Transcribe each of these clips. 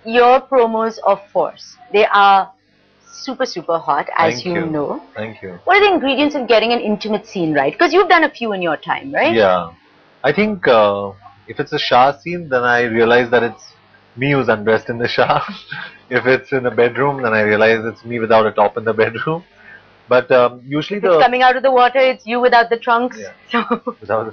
your promos of Force. They are super, super hot, as Thank you know. Thank you. What are the ingredients of getting an intimate scene right? Because you've done a few in your time, right? Yeah. I think if it's a shower scene, then I realize that it's me who's undressed in the shower. If it's in a bedroom, then I realize it's me without a top in the bedroom. But usually If it's coming out of the water, it's you without the trunks. Yeah. So.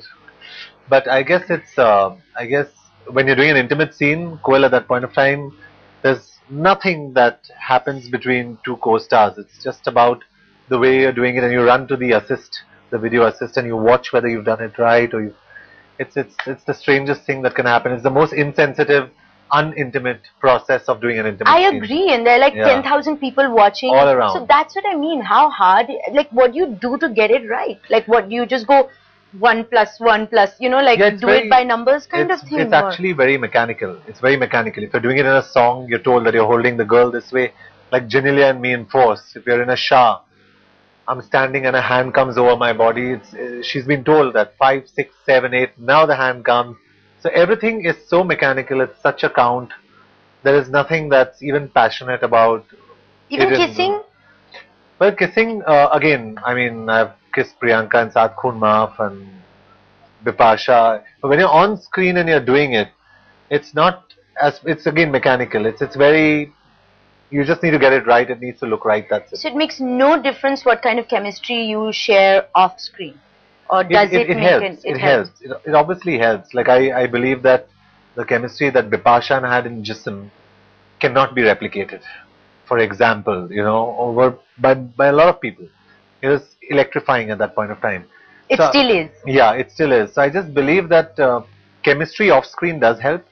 But I guess it's I guess when you're doing an intimate scene, Koel, at that point of time, there's nothing that happens between two co-stars. It's just about the way you're doing it, and you run to the video assist, and you watch whether you've done it right or you. It's the strangest thing that can happen. It's the most insensitive, unintimate process of doing an intimate I scene. agree, and there are like 10,000 people watching. All around. So that's what I mean. How hard, like what do you do to get it right? Like what do you just go 1 + 1 +, you know, like do it by numbers kind of thing? It's actually very mechanical. It's very mechanical. If you're doing it in a song, you're told that you're holding the girl this way, like Genelia and me in Force. If you're in a shower, I'm standing and a hand comes over my body. She's been told that 5, 6, 7, 8. Now the hand comes. So everything is so mechanical. It's such a count. There is nothing that's even passionate about. Even kissing? Well, kissing, again, I mean, I've kissed Priyanka and Saat Khoon Maaf and Bipasha. But when you're on screen and you're doing it, it's not as, it's again mechanical. It's very, you just need to get it right. It needs to look right. That's it. So it makes no difference what kind of chemistry you share off screen? Or does it helps. It helps. It obviously helps. Like I believe that the chemistry that Bipasha had in Jism cannot be replicated. For example, you know, over by a lot of people. It was electrifying at that point of time. It still is. Yeah, it still is. So I just believe that chemistry off screen does help,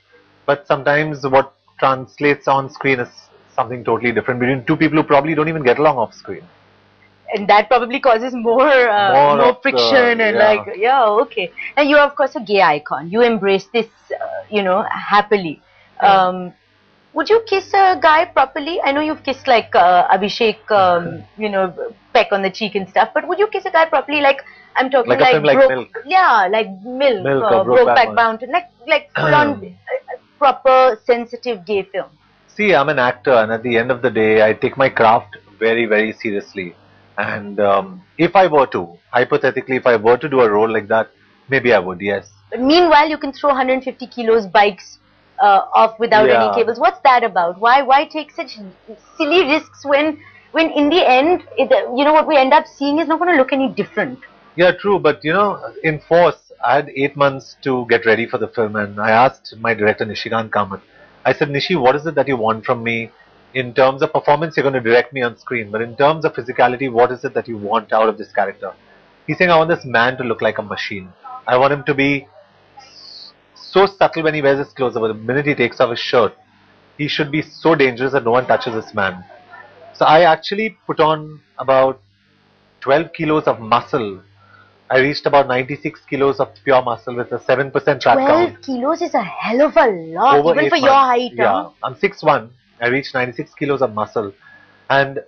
but sometimes what translates on screen is something totally different between two people who probably don't even get along off screen. And that probably causes more friction and okay. And you're of course a gay icon. You embrace this, you know, happily. Would you kiss a guy properly? I know you've kissed like Abhishek, you know, peck on the cheek and stuff. But would you kiss a guy properly? Like I'm talking like Milk. Yeah, like Milk Brokeback Mountain, like full on proper sensitive gay film. See, I'm an actor, and at the end of the day, I take my craft very, very seriously. And if I were to, hypothetically, if I were to do a role like that, maybe I would, yes. But meanwhile, you can throw 150 kilos bikes off without any cables. What's that about? Why take such silly risks when in the end, you know, what we end up seeing is not going to look any different? Yeah, true. But you know, in Force, I had 8 months to get ready for the film, and I asked my director Nishikant Kamath. I said, Nishi, what is it that you want from me? In terms of performance, you're going to direct me on screen, but in terms of physicality, what is it that you want out of this character? He's saying, I want this man to look like a machine. I want him to be so subtle when he wears his clothes, but the minute he takes off his shirt, he should be so dangerous that no one touches this man. So I actually put on about 12 kilos of muscle. I reached about 96 kilos of pure muscle with a 7% fat count. 12 kilos is a hell of a lot, even for your height. Yeah, I'm 6'1". I reached 96 kilos of muscle. And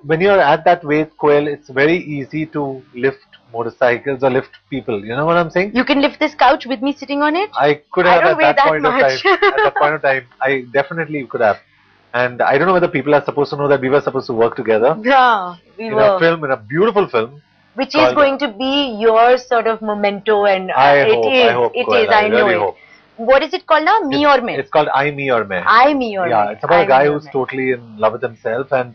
when you're at that weight, Koel, it's very easy to lift motorcycles or lift people. You know what I'm saying? You can lift this couch with me sitting on it? I could have at that point of time. At that point of time, I definitely could have. And I don't know whether people are supposed to know that we were supposed to work together. Yeah, we were. In a film, in a beautiful film. Which is going to be your sort of memento, and I hope, I know really it. Hope. What is it called now? Me or Me? It's called I, Me or Me. I, Me or Me. Yeah, it's about a guy who's totally in love with himself, and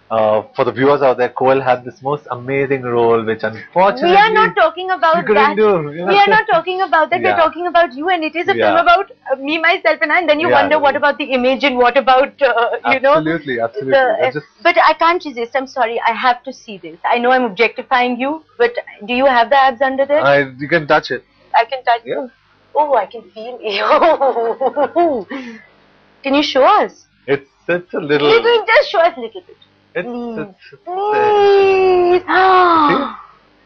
for the viewers out there, Koel had this most amazing role, which unfortunately we are not talking about that. We are not talking about that. We're talking about you, and it is a film about me, myself, and I. And then you wonder what about the image and what about you know? Absolutely. But I can't resist. I'm sorry. I have to see this. I know I'm objectifying you, but do you have the abs under there? You can touch it. I can touch it. Oh, I can feel it. Can you show us? It's a little. Just show us a little bit. Please.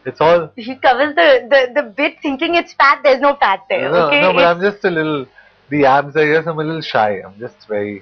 It's all. He covers the bit thinking it's fat. There's no fat there. No, but I'm just a little. The abs are here. I'm a little shy. I'm just very.